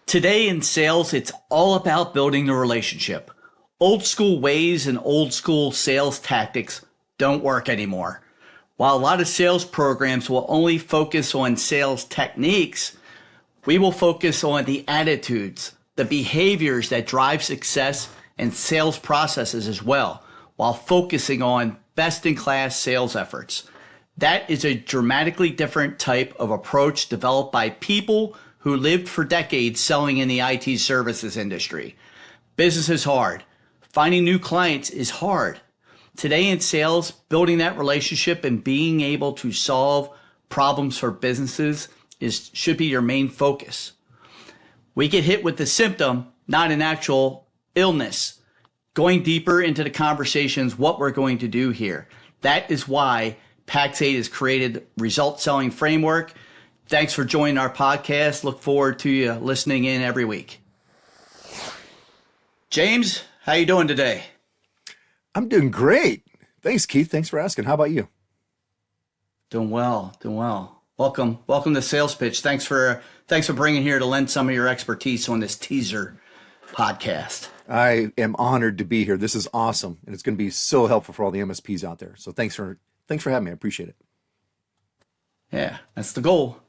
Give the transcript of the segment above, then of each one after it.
Today in sales, it's all about building the relationship. Old school ways and old school sales tactics don't work anymore. While a lot of sales programs will only focus on sales techniques, we will focus on the attitudes, the behaviors that drive success and sales processes as well, while focusing on best in class sales efforts. That is a dramatically different type of approach developed by people who lived for decades selling in the IT services industry. Business is hard. Finding new clients is hard. Today in sales, building that relationship and being able to solve problems for businesses should be your main focus. We get hit with the symptom, not an actual illness. Going deeper into the conversations, what we're going to do here. That is why Pax8 has created Result Selling Framework. Thanks for joining our podcast. Look forward to you listening in every week. James, how you doing today? I'm doing great. Thanks, Keith. Thanks for asking. How about you? Doing well. Welcome to Sales Pitch. Thanks for bringing here to lend some of your expertise on this teaser podcast. I am honored to be here. This is awesome, and it's going to be so helpful for all the MSPs out there. So thanks for having me. I appreciate it. Yeah, that's the goal.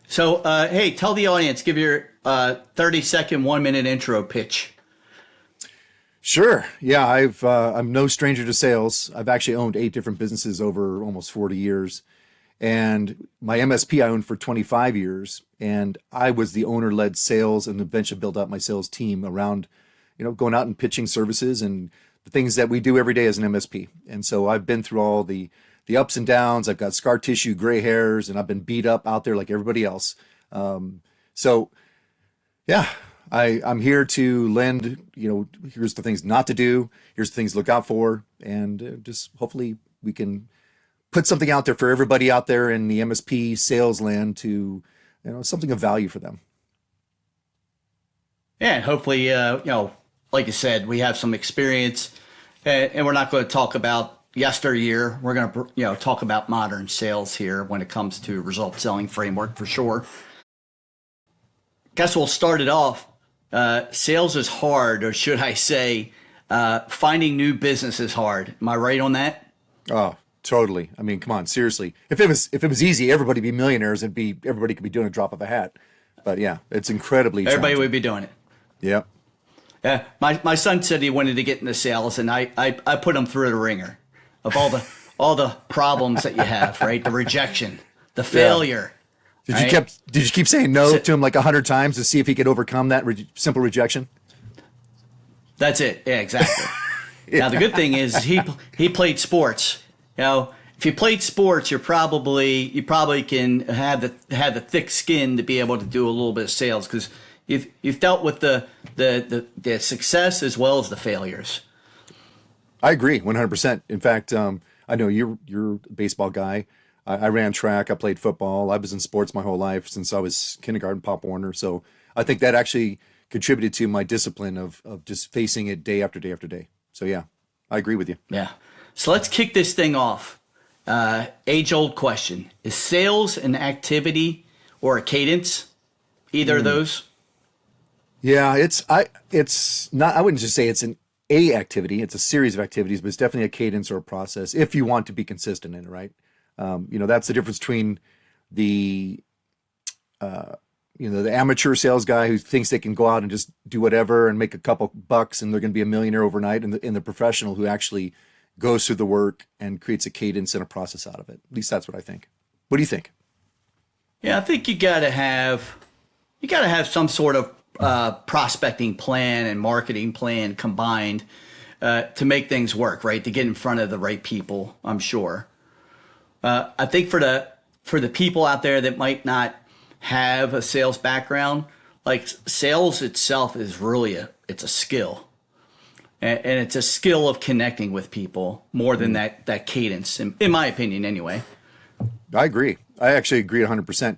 So, hey, tell the audience, give your 30-second, 1-minute intro pitch. Sure. Yeah, I'm no stranger to sales. I've actually owned 8 different businesses over almost 40 years. And my MSP I owned for 25 years. And I was the owner-led sales and eventually built out my sales team around, going out and pitching services and the things that we do every day as an MSP. And so I've been through all the ups and downs. I've got scar tissue, gray hairs, and I've been beat up out there like everybody else. So yeah, I'm here to lend, here's the things not to do. Here's the things to look out for. And just hopefully we can put something out there for everybody out there in the MSP sales land to, something of value for them. Yeah, and hopefully, like you said, we have some experience and we're not going to talk about yesteryear. We're going to, talk about modern sales here when it comes to Result Selling Framework for sure. Guess we'll start it off. Sales is hard, or should I say, finding new business is hard. Am I right on that? Oh, totally. I mean, come on, seriously. If it was easy, everybody'd be millionaires and everybody could be doing a drop of a hat. But yeah, it's incredibly Everybody challenging. would be doing it. Yep. Yeah. My son said he wanted to get into sales, and I put him through the ringer of all the problems that you have, right? The rejection, the failure. Yeah. Did you keep saying no to him like 100 times to see if he could overcome that simple rejection? That's it. Yeah, exactly. Yeah. Now the good thing is he played sports. If you played sports, you probably can have the thick skin to be able to do a little bit of sales because you've dealt with the success as well as the failures. I agree 100%. In fact, I know you're a baseball guy. I ran track. I played football. I was in sports my whole life since I was kindergarten, Pop Warner. So I think that actually contributed to my discipline of just facing it day after day after day. So yeah, I agree with you. Yeah. So let's kick this thing off. Age-old question. Is sales an activity or a cadence? Either of those? Yeah, it's not, I wouldn't just say it's a activity. It's a series of activities, but it's definitely a cadence or a process if you want to be consistent in it, right? That's the difference between the amateur sales guy who thinks they can go out and just do whatever and make a couple bucks and they're going to be a millionaire overnight, and the professional who actually goes through the work and creates a cadence and a process out of it. At least that's what I think. What do you think? Yeah, I think you gotta have some sort of prospecting plan and marketing plan combined to make things work, right? To get in front of the right people, I'm sure. I think for the people out there that might not have a sales background, like sales itself is really it's a skill. And it's a skill of connecting with people more than that cadence, in my opinion, anyway. I agree. I actually agree 100%.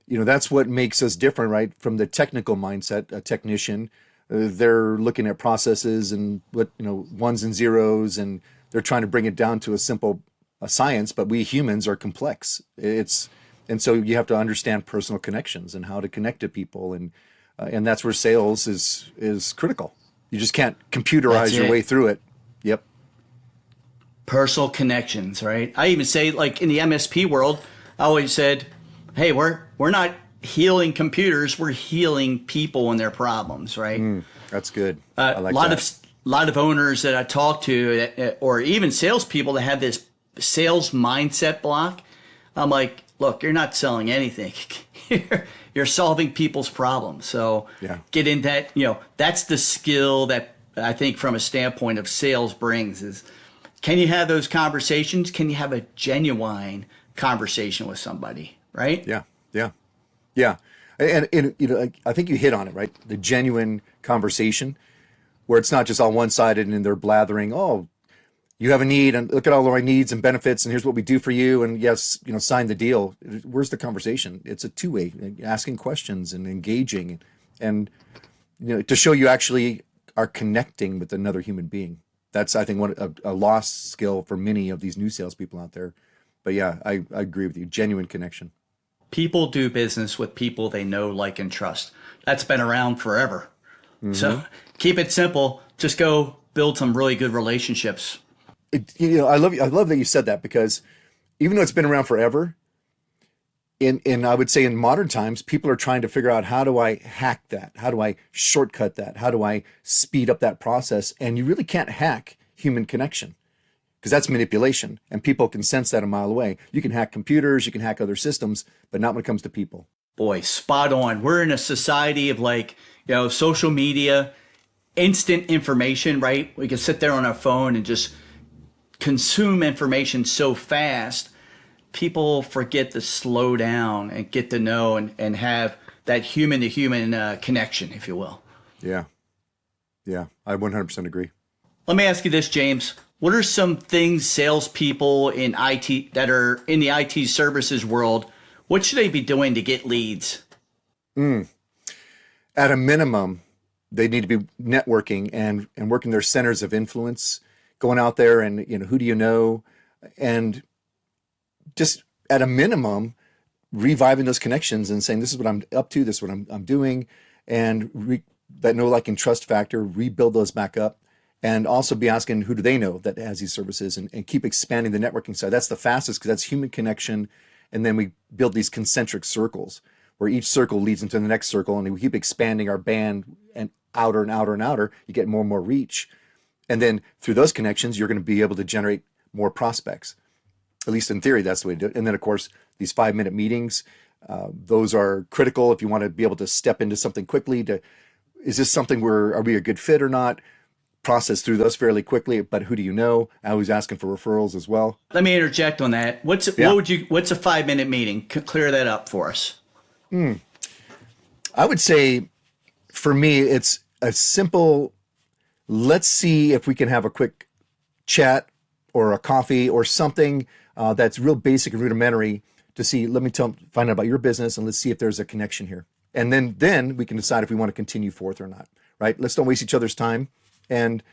That's what makes us different, right? From the technical mindset, a technician, they're looking at processes and ones and zeros, and they're trying to bring it down to a simple science. But we humans are complex. And so you have to understand personal connections and how to connect to people. And and that's where sales is critical. You just can't computerize your way through it. Yep. Personal connections, right? I even say, like in the MSP world, I always said, hey, we're not healing computers, we're healing people and their problems, right? That's good. I like A lot of owners that I talk to, or even salespeople that have this sales mindset block, I'm like, look, you're not selling anything. You're solving people's problems. So get in that, that's the skill that I think from a standpoint of sales brings is, can you have those conversations? Can you have a genuine conversation with somebody, right? Yeah. Yeah. And I think you hit on it, right? The genuine conversation where it's not just all one-sided and they're blathering, oh, you have a need and look at all of our needs and benefits and here's what we do for you. And yes, sign the deal. Where's the conversation? It's a two-way, asking questions and engaging and to show you actually are connecting with another human being. That's, I think, a lost skill for many of these new salespeople out there. But yeah, I agree with you. Genuine connection. People do business with people they know, like, and trust. That's been around forever. So keep it simple. Just go build some really good relationships. I love that you said that, because even though it's been around forever, in I would say in modern times, people are trying to figure out, how do I hack that? How do I shortcut that? How do I speed up that process? And you really can't hack human connection, because that's manipulation, and people can sense that a mile away. You can hack computers, you can hack other systems, but not when it comes to people. Boy, spot on. We're in a society of social media, instant information, right? We can sit there on our phone and just consume information so fast. People forget to slow down and get to know and have that human to human connection, if you will. Yeah, I 100% agree. Let me ask you this, James. What are some things salespeople in IT that are in the IT services world, what should they be doing to get leads? At a minimum, they need to be networking and working their centers of influence, going out there and, who do you know? And just at a minimum, reviving those connections and saying, this is what I'm up to, this is what I'm doing. And that know, like, and trust factor, rebuild those back up. And also be asking, who do they know that has these services, and keep expanding the networking side. That's the fastest, because that's human connection. And then we build these concentric circles where each circle leads into the next circle, and we keep expanding our band and outer and outer and outer. You get more and more reach. And then through those connections, you're going to be able to generate more prospects. At least in theory, that's the way to do it. And then, of course, these 5-minute meetings, those are critical if you want to be able to step into something quickly. Is this something are we a good fit or not? Process through those fairly quickly, but who do you know? I was asking for referrals as well. Let me interject on that. What's a 5-minute meeting? Clear that up for us. I would say, for me, it's a simple, let's see if we can have a quick chat or a coffee or something that's real basic and rudimentary to see, find out about your business, and let's see if there's a connection here. And then we can decide if we want to continue forth or not, right? Let's don't waste each other's time. And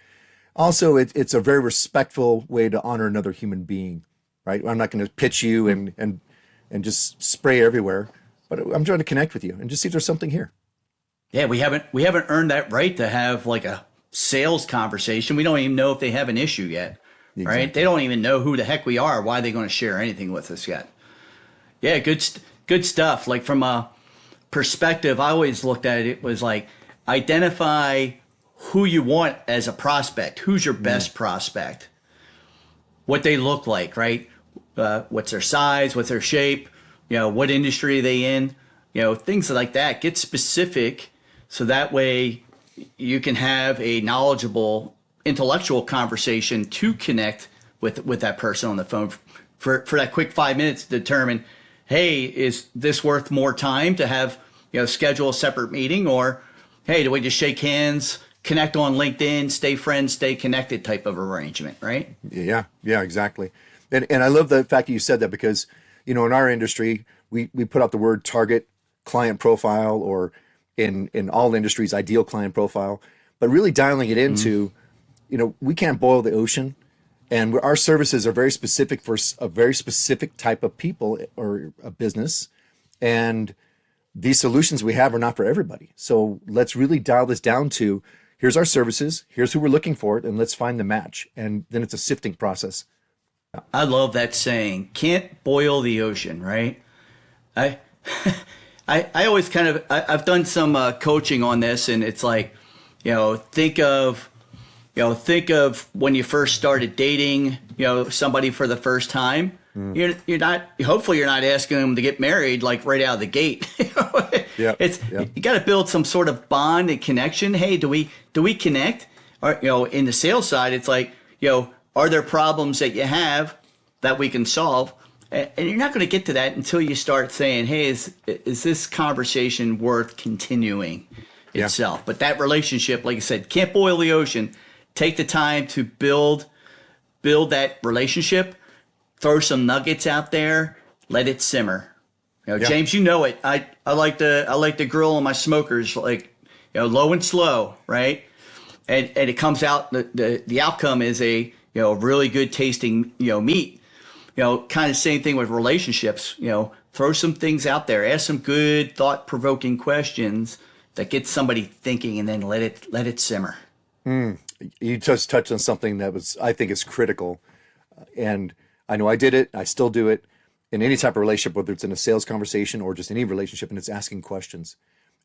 also, it's a very respectful way to honor another human being, right? I'm not going to pitch you and just spray everywhere, but I'm trying to connect with you and just see if there's something here. Yeah, we haven't earned that right to have like a sales conversation. We don't even know if they have an issue yet, exactly. Right? They don't even know who the heck we are. Why are they going to share anything with us yet? Yeah, good stuff. Like, from a perspective, I always looked at it was like, identify who you want as a prospect. Who's your best prospect? What they look like, right? What's their size? What's their shape? What industry are they in? Things like that. Get specific, so that way you can have a knowledgeable, intellectual conversation to connect with that person on the phone for that quick 5 minutes to determine, hey, is this worth more time to have, schedule a separate meeting, or, hey, do we just shake hands, connect on LinkedIn, stay friends, stay connected type of arrangement, right? Yeah, exactly. And I love the fact that you said that, because, in our industry, we put out the word target client profile, or in all industries, ideal client profile, but really dialing it into, we can't boil the ocean, and our services are very specific for a very specific type of people or a business. And these solutions we have are not for everybody. So let's really dial this down to here's our services, here's who we're looking for, and let's find the match. And then it's a sifting process. I love that saying, can't boil the ocean, right? I I always I've done some coaching on this, and it's like, think of when you first started dating, somebody for the first time. You're not, hopefully you're not asking them to get married like right out of the gate. Yeah. You got to build some sort of bond and connection. Hey, do we connect? Or, in the sales side, it's like, are there problems that you have that we can solve? And you're not going to get to that until you start saying, hey, is this conversation worth continuing itself? Yeah. But that relationship, like I said, can't boil the ocean. Take the time to build that relationship, throw some nuggets out there, let it simmer. James, you know it. I like to grill on my smokers, like, low and slow, right? And it comes out, the outcome is a really good tasting meat. Kind of same thing with relationships. Throw some things out there, ask some good thought provoking questions that get somebody thinking, and then let it simmer. You just touched on something that I think is critical, and I know I did it. I still do it in any type of relationship, whether it's in a sales conversation or just any relationship, and it's asking questions.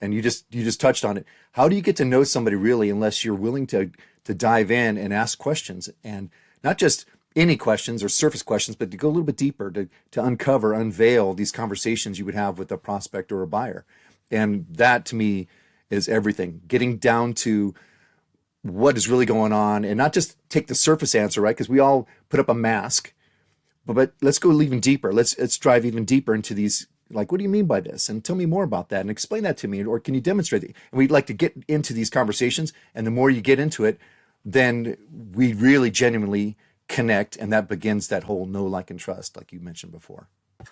And you just touched on it. How do you get to know somebody really unless you're willing to dive in and ask questions, and not just any questions or surface questions, but to go a little bit deeper, to unveil these conversations you would have with a prospect or a buyer. And that to me is everything. Getting down to what is really going on, and not just take the surface answer, right? Because we all put up a mask, but let's go even deeper. Let's drive even deeper into these. Like, what do you mean by this? And tell me more about that and explain that to me. Or can you demonstrate it? And we'd like to get into these conversations. And the more you get into it, then we really genuinely connect. And that begins that whole know, like, and trust, like you mentioned before.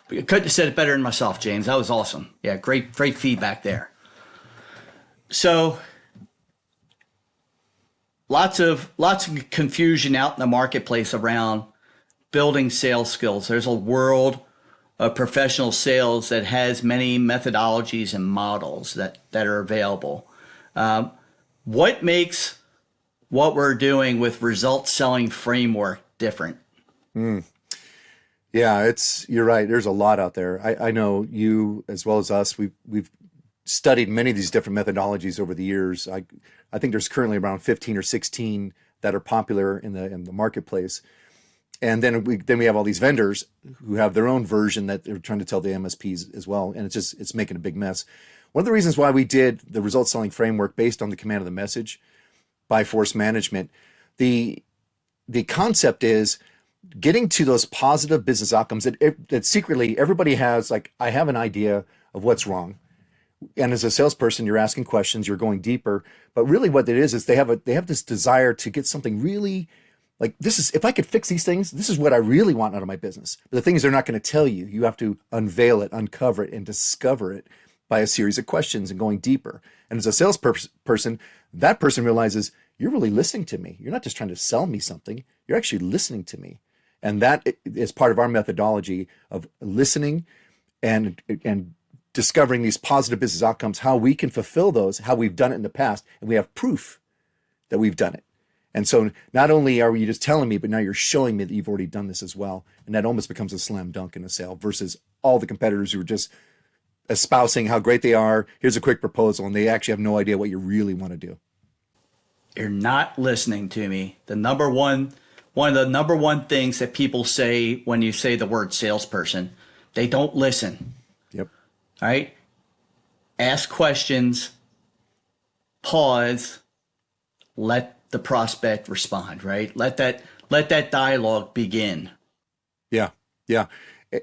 You couldn't have said it better than myself, James. That was awesome. Yeah, great feedback there. So lots of confusion out in the marketplace around building sales skills. There's a world of professional sales that has many methodologies and models that are available. What makes what we're doing with Result Selling Framework different? Yeah, you're right. There's a lot out there. I know you as well as us. We've studied many of these different methodologies over the years. I think there's currently around 15 or 16 that are popular in the marketplace. And then we have all these vendors who have their own version that they're trying to tell the MSPs as well. And it's making a big mess. One of the reasons why we did the Result Selling Framework based on the command of the message by Force Management, the concept is getting to those positive business outcomes that secretly everybody has. Like, I have an idea of what's wrong. And as a salesperson, you're asking questions, you're going deeper. But really what it is they have this desire to get something really, like, this is, if I could fix these things, this is what I really want out of my business. But the thing is, they're not going to tell you. You have to unveil it, uncover it, and discover it by a series of questions and going deeper. And as a salesperson, that person realizes you're really listening to me. You're not just trying to sell me something. You're actually listening to me. And that is part of our methodology of listening and discovering these positive business outcomes, how we can fulfill those, how we've done it in the past. And we have proof that we've done it. And so not only are you just telling me, but now you're showing me that you've already done this as well. And that almost becomes a slam dunk in a sale versus all the competitors who are just espousing how great they are. Here's a quick proposal. And they actually have no idea what you really want to do. You're not listening to me. One of the number one things that people say when you say the word salesperson, they don't listen. Yep. All right. Ask questions, pause, let the prospect respond, right? Let that dialogue begin. Yeah.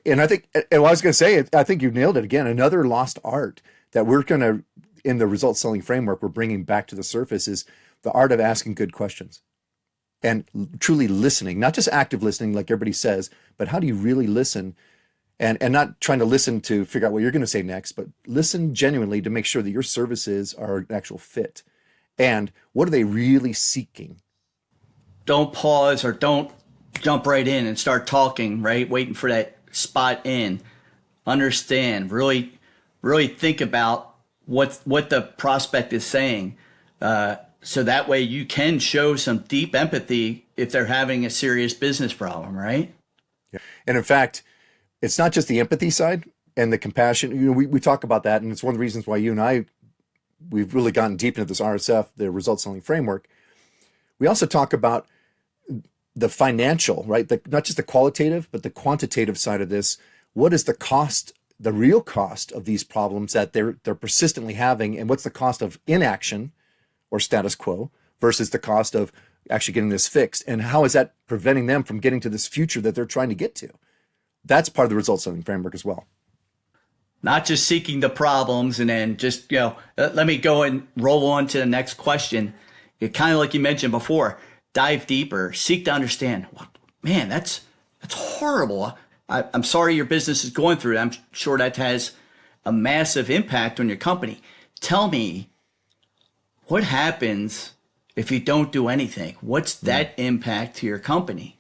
And I think, and I was going to say, I think you nailed it again. Another lost art that we're going to, in the Result Selling Framework, we're bringing back to the surface is the art of asking good questions and truly listening, not just active listening like everybody says, but how do you really listen and not trying to listen to figure out what you're going to say next, but listen genuinely to make sure that your services are an actual fit. And what are they really seeking? Don't pause or don't jump right in and start talking, right? Waiting for that spot in. Understand, really really think about what the prospect is saying. So that way you can show some deep empathy if they're having a serious business problem, right? And in fact, it's not just the empathy side and the compassion. We talk about that, and it's one of the reasons why you and I, we've really gotten deep into this RSF, the results selling framework. We also talk about the financial, right? Not just the qualitative, but the quantitative side of this. What is the cost, the real cost of these problems that they're persistently having, and what's the cost of inaction or status quo versus the cost of actually getting this fixed, and how is that preventing them from getting to this future that they're trying to get to? That's part of the results selling framework as well. Not just seeking the problems and then just, let me go and roll on to the next question. It kind of like you mentioned before, dive deeper, seek to understand. Man, that's horrible. I'm sorry your business is going through it. I'm sure that has a massive impact on your company. Tell me, what happens if you don't do anything? What's that impact to your company?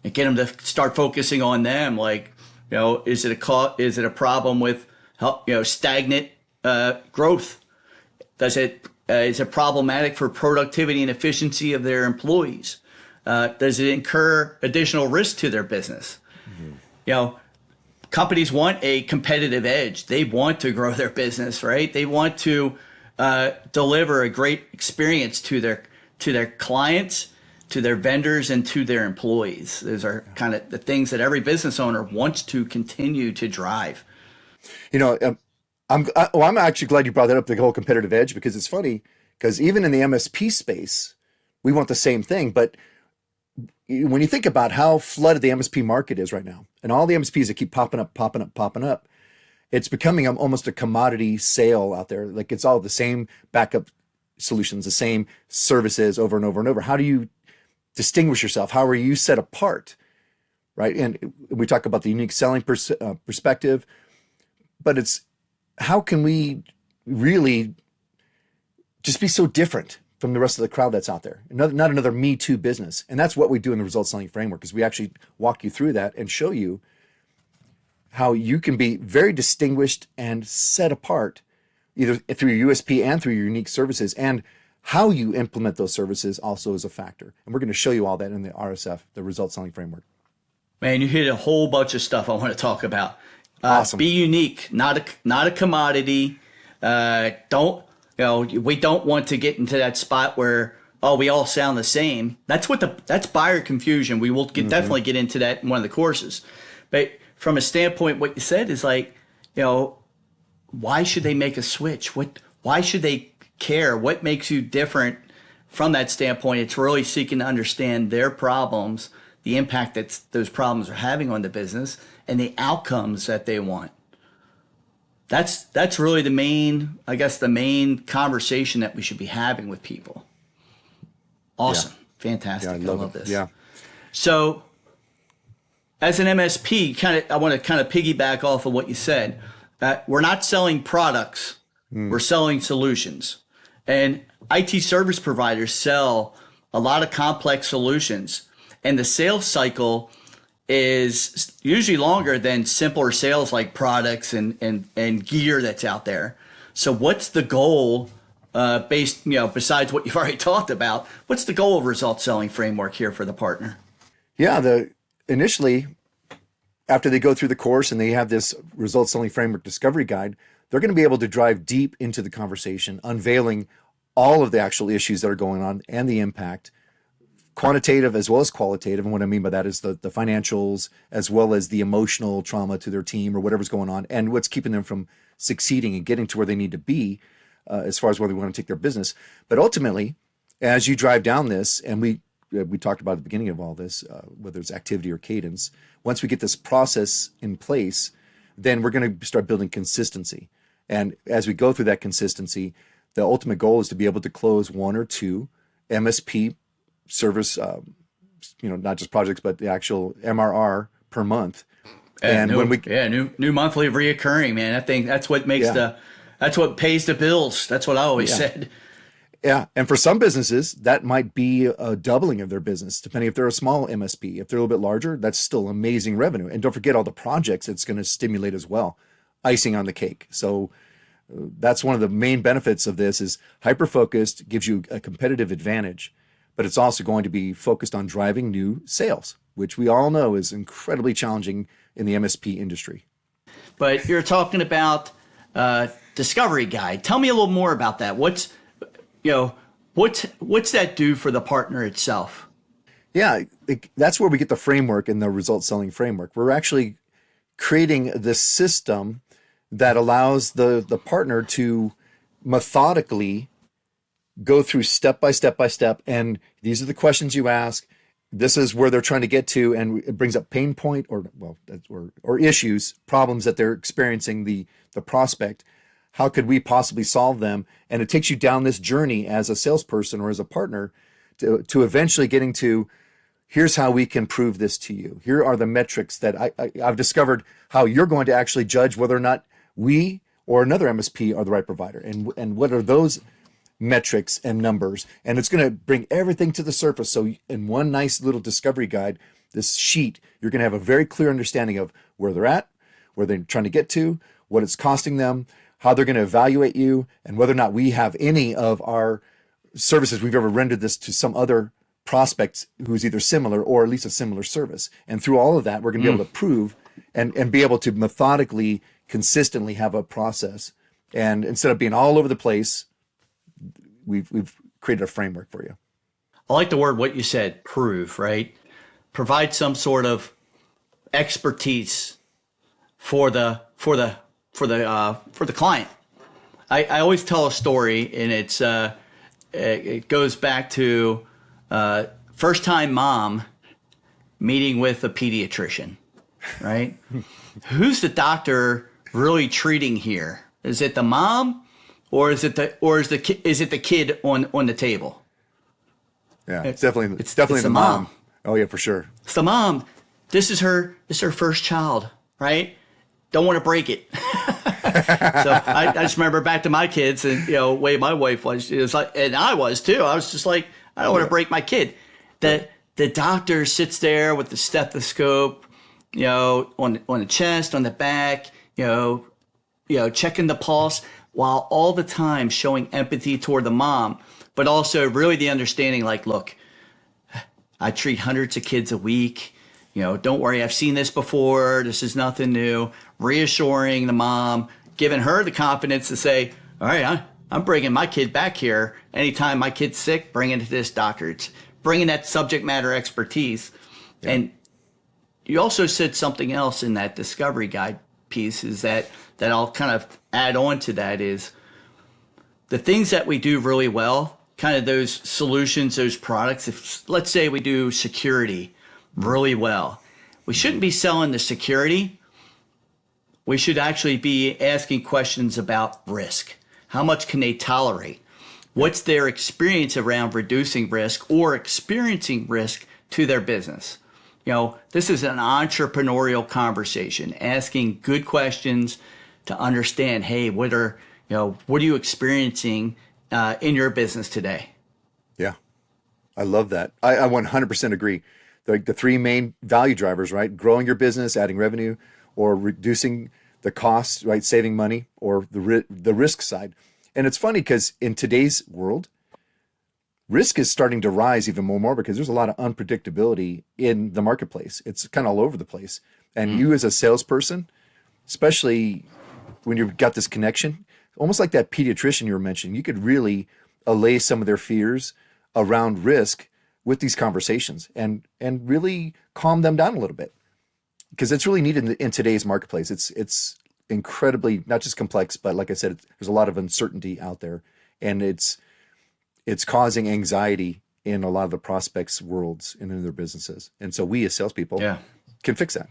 And get them to start focusing on them. Like, is it a problem with, stagnant growth? Is it problematic for productivity and efficiency of their employees? Does it incur additional risk to their business? Mm-hmm. Companies want a competitive edge. They want to grow their business, right? They want to deliver a great experience to their clients, to their vendors, and to their employees. Those are kind of the things that every business owner wants to continue to drive. I'm actually glad you brought that up, the whole competitive edge, because it's funny, because even in the MSP space, we want the same thing. But when you think about how flooded the MSP market is right now, and all the MSPs that keep popping up, it's becoming almost a commodity sale out there. Like, it's all the same backup solutions, the same services over and over and over. How do you distinguish yourself? How are you set apart, right? And we talk about the unique selling perspective, but it's how can we really just be so different from the rest of the crowd that's out there? Not another Me Too business. And that's what we do in the results selling framework, is we actually walk you through that and show you how you can be very distinguished and set apart, either through your USP and through your unique services, and how you implement those services also is a factor. And we're going to show you all that in the RSF, the results selling framework. Man, you hit a whole bunch of stuff I want to talk about. Awesome. Be unique, not a commodity. We don't want to get into that spot where, we all sound the same. That's buyer confusion. We will definitely get into that in one of the courses. But from a standpoint, what you said is like, why should they make a switch? Why should they care? What makes you different from that standpoint? It's really seeking to understand their problems, the impact that those problems are having on the business, and the outcomes that they want. That's really the main conversation that we should be having with people. Awesome. Yeah. Fantastic. Yeah, I love this. Yeah. So as an MSP, I want to kind of piggyback off of what you said. We're not selling products. We're selling solutions. And IT service providers sell a lot of complex solutions. And the sales cycle is usually longer than simpler sales like products and gear that's out there. So what's the goal besides what you've already talked about? What's the goal of results selling framework here for the partner? Yeah, initially, after they go through the course and they have this results selling framework discovery guide, they're going to be able to drive deep into the conversation, unveiling all of the actual issues that are going on and the impact, quantitative as well as qualitative. And what I mean by that is the financials, as well as the emotional trauma to their team or whatever's going on, and what's keeping them from succeeding and getting to where they need to be as far as where they want to take their business. But ultimately, as you drive down this, and we talked about at the beginning of all this, whether it's activity or cadence, once we get this process in place, then we're going to start building consistency. And as we go through that consistency, the ultimate goal is to be able to close one or two MSP service, not just projects, but the actual MRR per month. New monthly reoccurring, man. I think that's what makes that's what pays the bills. That's what I always said. Yeah. And for some businesses, that might be a doubling of their business, depending if they're a small MSP. If they're a little bit larger, that's still amazing revenue. And don't forget all the projects it's going to stimulate as well. icing on the cake. So that's one of the main benefits of this is hyper-focused, gives you a competitive advantage, but it's also going to be focused on driving new sales, which we all know is incredibly challenging in the MSP industry. But you're talking about Discovery Guide. Tell me a little more about that. What's that do for the partner itself? Yeah, that's where we get the framework and the result selling framework. We're actually creating this system that allows the partner to methodically go through step by step by step. And these are the questions you ask. This is where they're trying to get to. And it brings up pain point or issues, problems that they're experiencing, the prospect. How could we possibly solve them? And it takes you down this journey as a salesperson or as a partner to eventually getting to, here's how we can prove this to you. Here are the metrics that I've discovered how you're going to actually judge whether or not we or another MSP are the right provider. And what are those metrics and numbers? And it's going to bring everything to the surface. So in one nice little discovery guide, this sheet, you're going to have a very clear understanding of where they're at, where they're trying to get to, what it's costing them, how they're going to evaluate you, and whether or not we have any of our services we've ever rendered this to some other prospects who's either similar or at least a similar service. And through all of that, we're going to be able to prove and be able to methodically, consistently have a process. And instead of being all over the place, we've created a framework for you. I like the word, what you said, prove, right? Provide some sort of expertise for the client. I always tell a story, and it goes back to first time mom meeting with a pediatrician, right? Who's the doctor really treating here? Is it the mom, or is it the kid on the table? Yeah, it's definitely the mom. Oh yeah, for sure. It's the mom. This is her first child, right? Don't want to break it. So I just remember back to my kids, and the way my wife was, it was like, and I was too. I was just like, I don't want to break my kid. The doctor sits there with the stethoscope, on the chest, on the back, checking the pulse, while all the time showing empathy toward the mom, but also really the understanding, like, look, I treat hundreds of kids a week. Don't worry, I've seen this before. This is nothing new. Reassuring the mom, giving her the confidence to say, all right, I'm bringing my kid back here. Anytime my kid's sick, bring it to this doctor. It's bringing that subject matter expertise. Yeah. And you also said something else in that discovery guide piece is that I'll kind of add on to that is the things that we do really well, kind of those solutions, those products. If let's say we do security really well, we shouldn't be selling the security. We should actually be asking questions about risk. How much can they tolerate? What's their experience around reducing risk or experiencing risk to their business? This is an entrepreneurial conversation, asking good questions to understand, hey, what are you experiencing in your business today? Yeah, I love that. I 100% agree. The three main value drivers, right? Growing your business, adding revenue, or reducing the costs, right? Saving money, or the risk side. And it's funny because in today's world, risk is starting to rise even more because there's a lot of unpredictability in the marketplace. It's kind of all over the place. And you as a salesperson, especially when you've got this connection, almost like that pediatrician you were mentioning, you could really allay some of their fears around risk with these conversations and really calm them down a little bit, because it's really needed in today's marketplace. It's incredibly not just complex, but like I said, there's a lot of uncertainty out there, and it's causing anxiety in a lot of the prospects' worlds and in their businesses. And so we as salespeople can fix that.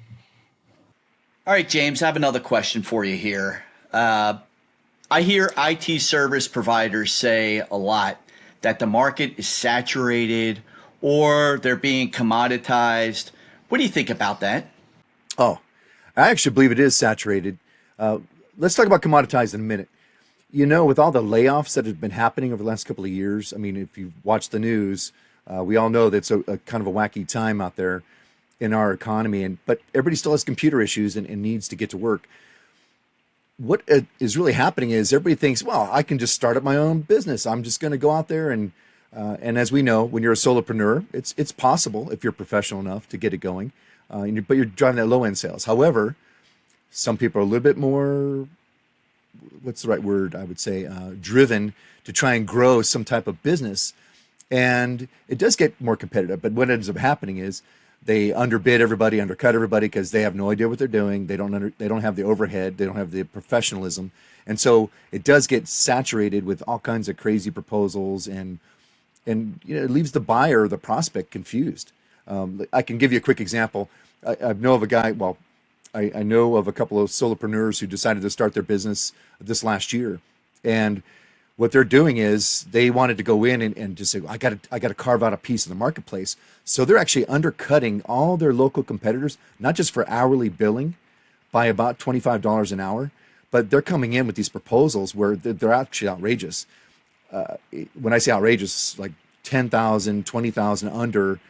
All right, James, I have another question for you here. I hear IT service providers say a lot that the market is saturated or they're being commoditized. What do you think about that? Oh, I actually believe it is saturated. Let's talk about commoditized in a minute. With all the layoffs that have been happening over the last couple of years, I mean, if you watch the news, we all know that it's a kind of a wacky time out there in our economy, but everybody still has computer issues and needs to get to work. what is really happening is everybody thinks, well, I can just start up my own business. I'm just going to go out there and as we know, when you're a solopreneur, it's possible if you're professional enough to get it going, but you're driving that low end sales. However, some people are a little bit more, what's the right word? I would say driven to try and grow some type of business, and it does get more competitive. But what ends up happening is they underbid everybody, undercut everybody because they have no idea what they're doing. They don't have the overhead. They don't have the professionalism, and so it does get saturated with all kinds of crazy proposals, and it leaves the buyer, the prospect, confused. I can give you a quick example. I know of a guy. Well, I know of a couple of solopreneurs who decided to start their business this last year, and what they're doing is they wanted to go in and just say, I got to carve out a piece of the marketplace. So they're actually undercutting all their local competitors, not just for hourly billing by about $25 an hour, but they're coming in with these proposals where they're actually outrageous. When I say outrageous, like 10,000, 20,000 under,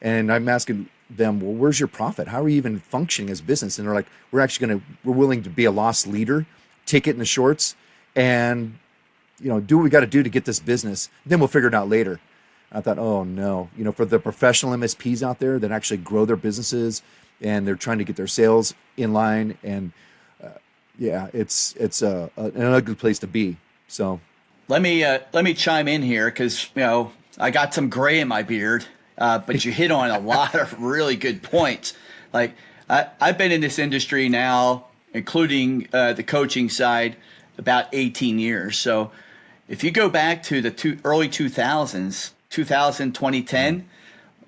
and I'm asking them, well, where's your profit? How are you even functioning as a business? And they're like, we're willing to be a loss leader, take it in the shorts, and do what we got to do to get this business. Then we'll figure it out later. I thought, oh no, for the professional MSPs out there that actually grow their businesses and they're trying to get their sales in line, and it's an ugly place to be. So let me chime in here because I got some gray in my beard, but you hit on a lot of really good points. Like I've been in this industry now, including the coaching side, about 18 years. So if you go back to the early 2000s, 2010,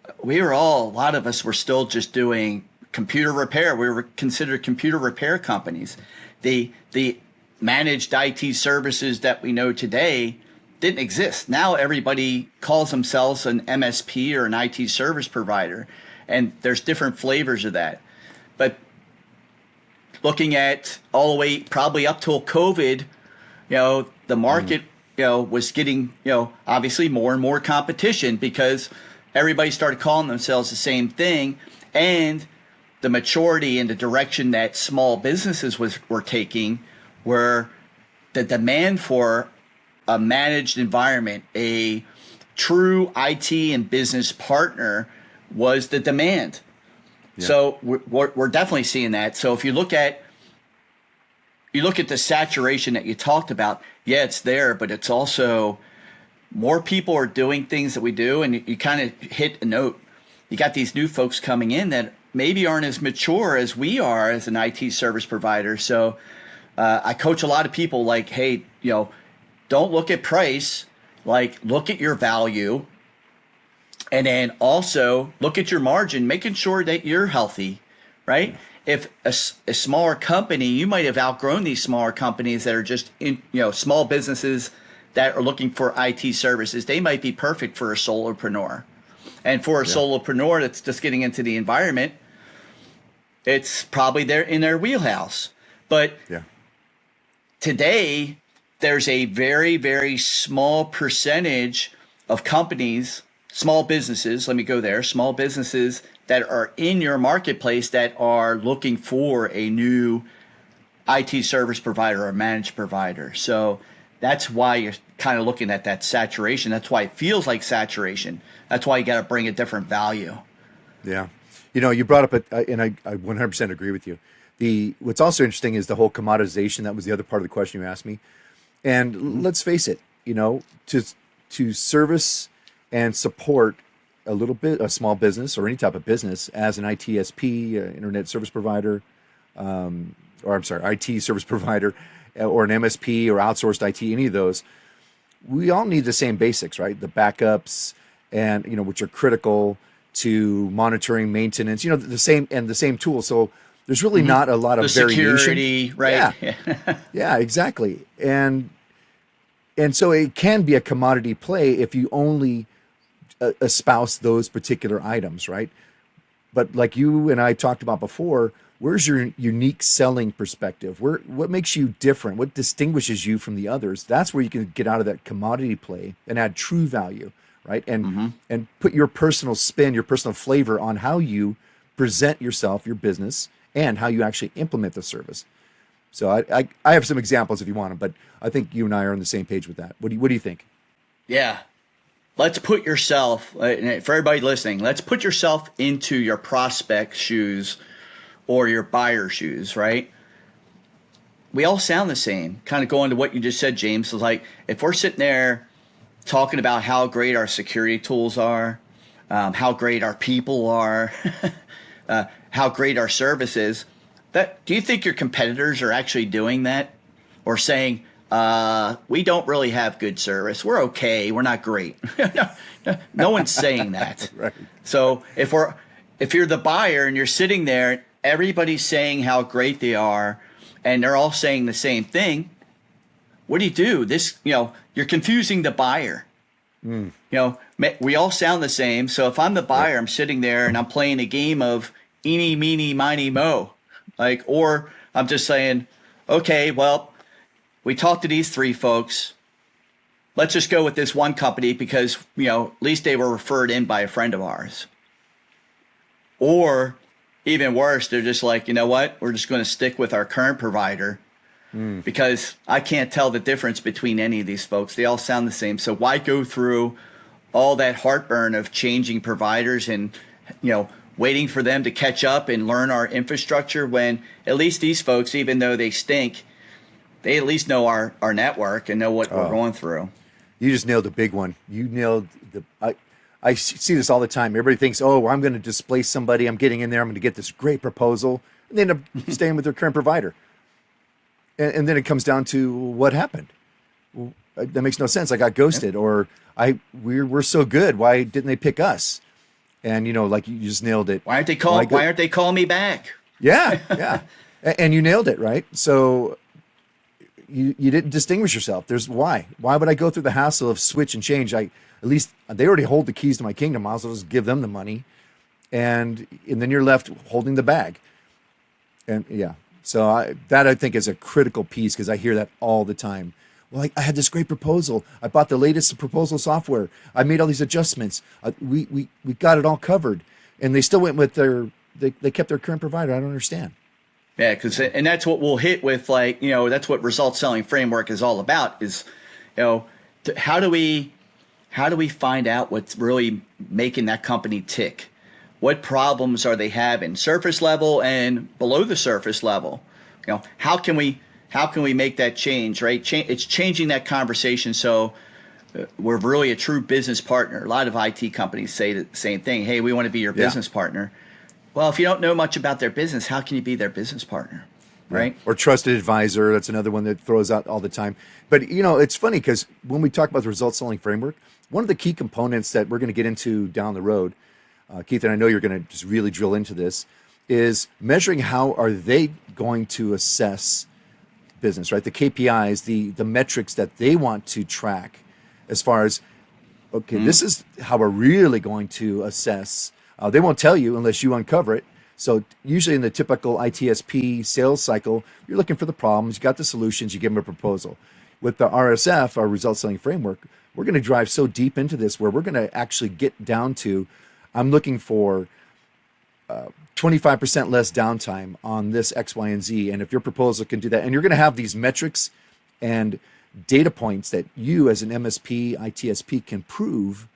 a lot of us were still just doing computer repair. We were considered computer repair companies. The managed IT services that we know today didn't exist. Now everybody calls themselves an MSP or an IT service provider, and there's different flavors of that. But looking at all the way probably up till COVID, the market was getting obviously more and more competition because everybody started calling themselves the same thing, and the maturity and the direction that small businesses were taking, were the demand for a managed environment, a true IT and business partner was the demand. Yeah. So we're definitely seeing that. So if you look at the saturation that you talked about, yeah, it's there, but it's also more people are doing things that we do, and you kind of hit a note. You got these new folks coming in that maybe aren't as mature as we are as an IT service provider. So I coach a lot of people like, hey, don't look at price, like look at your value, and then also look at your margin, making sure that you're healthy, right? If a smaller company, you might have outgrown these smaller companies that are just small businesses that are looking for IT services. They might be perfect for a solopreneur. And for a solopreneur that's just getting into the environment, it's probably in their wheelhouse. But today, there's a very, very small percentage of companies, small businesses, let me go there, small businesses that are in your marketplace that are looking for a new IT service provider or managed provider. So that's why you're kind of looking at that saturation. That's why it feels like saturation. That's why you got to bring a different value. Yeah. You brought up, and I 100% agree with you. What's also interesting is the whole commoditization. That was the other part of the question you asked me. And let's face it, to service and support a small business or any type of business as an ITSP, internet service provider, IT service provider, or an MSP or outsourced IT, any of those, we all need the same basics, right? The backups and, which are critical to monitoring, maintenance, the same tools. So there's really not a lot of security, variation. Right? Yeah, exactly. And so it can be a commodity play if you only espouse those particular items, right? But like you and I talked about before, where's your unique selling perspective? What makes you different? What distinguishes you from the others? That's where you can get out of that commodity play and add true value, right? And put your personal spin, your personal flavor on how you present yourself, your business, and how you actually implement the service. So I have some examples if you want them, but I think you and I are on the same page with that. What do you think? Yeah. Let's put yourself, for everybody listening, let's put yourself into your prospect shoes or your buyer shoes, right? We all sound the same. Kind of going to what you just said, James, is like if we're sitting there talking about how great our security tools are, how great our people are, how great our service is, that do you think your competitors are actually doing that or saying, we don't really have good service. We're okay. We're not great. No one's saying that. Right. So if you're the buyer and you're sitting there, everybody's saying how great they are, and they're all saying the same thing. What do you do? You're confusing the buyer. We all sound the same. So if I'm the buyer, I'm sitting there and I'm playing a game of eeny, meeny, miny, mo, or I'm just saying, okay, well, we talked to these three folks. Let's just go with this one company because, at least they were referred in by a friend of ours. Or even worse, they're just like, you know what? We're just going to stick with our current provider because I can't tell the difference between any of these folks. They all sound the same. So why go through all that heartburn of changing providers and, waiting for them to catch up and learn our infrastructure when at least these folks, even though they stink, they at least know our network and know what we're going through. You just nailed a big one. You nailed I see this all the time. Everybody thinks, oh, I'm going to displace somebody. I'm getting in there. I'm going to get this great proposal. And they end up staying with their current provider. And then it comes down to what happened. Well, that makes no sense. I got ghosted or we're so good. Why didn't they pick us? And, like you just nailed it. Why aren't they calling me back? Yeah, yeah. And you nailed it, right? So you didn't distinguish yourself. There's why. Why would I go through the hassle of switch and change? At least they already hold the keys to my kingdom. I'll just give them the money, and then you're left holding the bag. And yeah, so I think is a critical piece because I hear that all the time. Well, I had this great proposal. I bought the latest proposal software. I made all these adjustments. We got it all covered, and they still went with they kept their current provider. I don't understand. Yeah, and that's what we'll hit with, that's what result selling framework is all about is, how do we find out what's really making that company tick? What problems are they having, surface level and below the surface level? How can we make that change, right? It's changing that conversation so we're really a true business partner. A lot of IT companies say the same thing. Hey, we want to be your business partner. Well, if you don't know much about their business, how can you be their business partner, right? Or trusted advisor. That's another one that throws out all the time. But, it's funny because when we talk about the result selling framework, one of the key components that we're going to get into down the road, Keith, and I know you're going to just really drill into this, is measuring how are they going to assess business, right? The KPIs, the metrics that they want to track as far as, okay, this is how we're really going to assess. They won't tell you unless you uncover it. So usually in the typical ITSP sales cycle, you're looking for the problems, you got the solutions, you give them a proposal. With the RSF, our result selling framework, we're going to drive so deep into this where we're going to actually get down to, I'm looking for 25% less downtime on this X, Y, and Z. And if your proposal can do that, and you're going to have these metrics and data points that you as an MSP, ITSP can prove,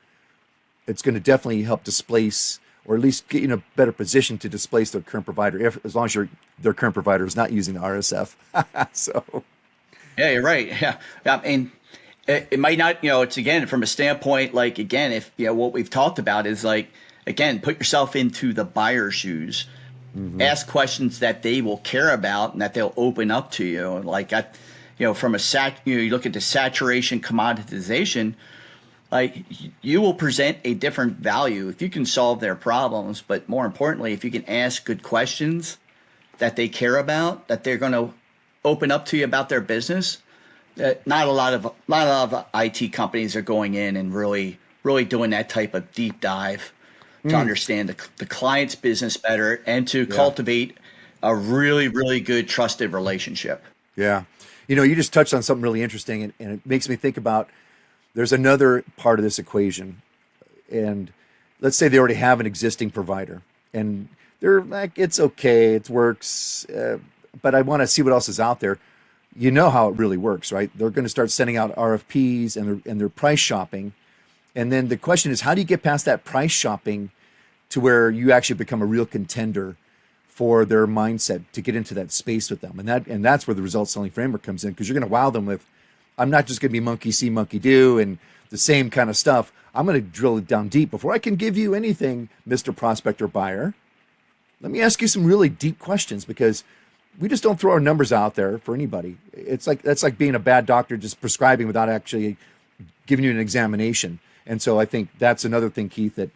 it's going to definitely help displace or at least get you in a better position to displace their current provider, as long as their current provider is not using the RSF. So, yeah, you're right. Yeah, and it might not. It's again from a standpoint if what we've talked about is put yourself into the buyer's shoes, ask questions that they will care about and that they'll open up to you. From you look at the saturation commoditization. You will present a different value if you can solve their problems, but more importantly, if you can ask good questions that they care about, that they're going to open up to you about their business. Not a lot of IT companies are going in and really doing that type of deep dive to understand the client's business better and to cultivate a really, really good trusted relationship. Yeah. You just touched on something really interesting, and it makes me think about there's another part of this equation. And let's say they already have an existing provider and they're like, it's okay, it works. but I want to see what else is out there. You know how it really works, right? They're going to start sending out RFPs and they're price shopping. And then the question is, how do you get past that price shopping to where you actually become a real contender for their mindset to get into that space with them? And that's where the results selling framework comes in, because you're going to wow them with, I'm not just going to be monkey see, monkey do, and the same kind of stuff. I'm going to drill it down deep. Before I can give you anything, Mr. Prospect or Buyer, let me ask you some really deep questions, because we just don't throw our numbers out there for anybody. That's like being a bad doctor, just prescribing without actually giving you an examination. And so I think that's another thing, Keith, that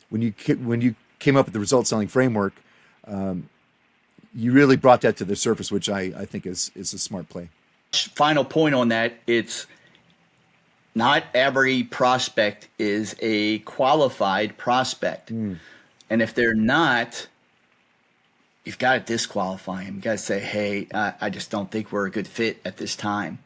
when you came up with the result selling framework, you really brought that to the surface, which I think is a smart play. Final point on that, it's not every prospect is a qualified prospect. And if they're not, you've got to disqualify them. You got to say, hey, I just don't think we're a good fit at this time.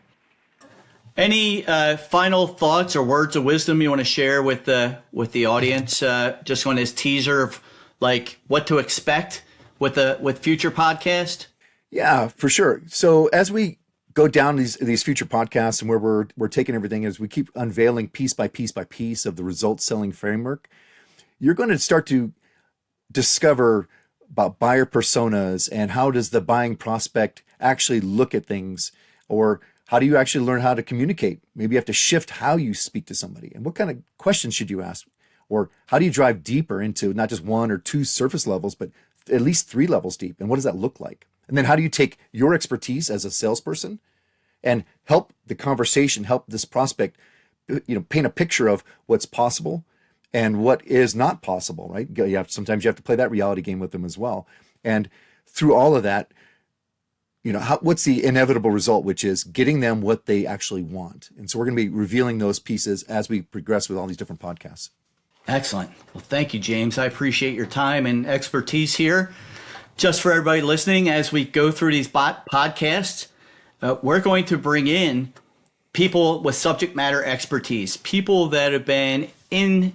Any final thoughts or words of wisdom you want to share with the audience, just on this teaser of like what to expect with future podcast? Yeah, for sure. So as we go down these future podcasts and where we're taking everything, as we keep unveiling piece by piece by piece of the result selling framework, you're going to start to discover about buyer personas and how does the buying prospect actually look at things, or how do you actually learn how to communicate? Maybe you have to shift how you speak to somebody, and what kind of questions should you ask, or how do you drive deeper into not just one or two surface levels, but at least 3 levels deep, and what does that look like? And then how do you take your expertise as a salesperson and help the conversation, help this prospect, paint a picture of what's possible and what is not possible, right? Sometimes you have to play that reality game with them as well. And through all of that, what's the inevitable result, which is getting them what they actually want. And so we're going to be revealing those pieces as we progress with all these different podcasts. Excellent. Well, thank you, James. I appreciate your time and expertise here. Just for everybody listening, as we go through these podcasts, we're going to bring in people with subject matter expertise, people that have been in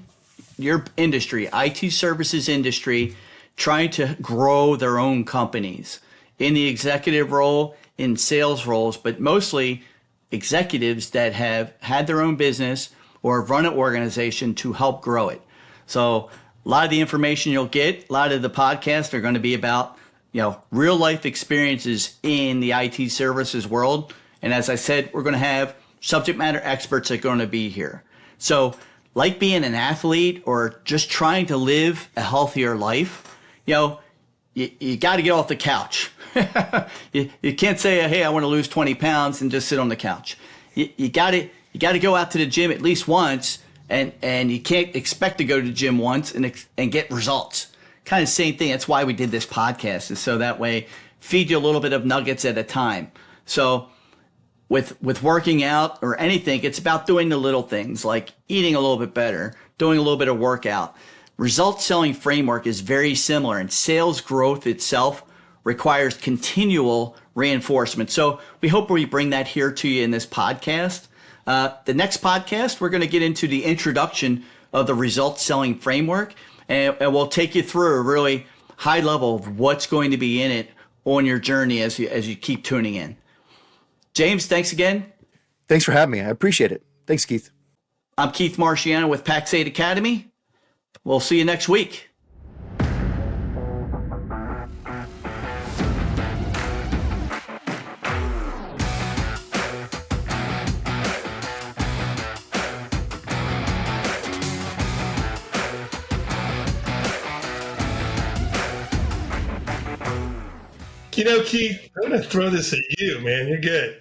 your industry, IT services industry, trying to grow their own companies in the executive role, in sales roles, but mostly executives that have had their own business or run an organization to help grow it. So a lot of the information you'll get, a lot of the podcasts are going to be about, real life experiences in the IT services world. And as I said, we're going to have subject matter experts that are going to be here. So like being an athlete or just trying to live a healthier life, you got to get off the couch. you can't say, hey, I want to lose 20 pounds and just sit on the couch. You got to go out to the gym at least once, and you can't expect to go to the gym once and get results. Kind of same thing. That's why we did this podcast, is so that way feed you a little bit of nuggets at a time. So with working out or anything, it's about doing the little things like eating a little bit better, doing a little bit of workout. Result selling framework is very similar, and sales growth itself requires continual reinforcement. So we hope we bring that here to you in this podcast. The next podcast, we're going to get into the introduction of the result selling framework, and we'll take you through a really high level of what's going to be in it on your journey as you keep tuning in. James, thanks again. Thanks for having me. I appreciate it. Thanks, Keith. I'm Keith Marciano with Pax8 Academy. We'll see you next week. Keith, I'm going to throw this at you, man. You're good.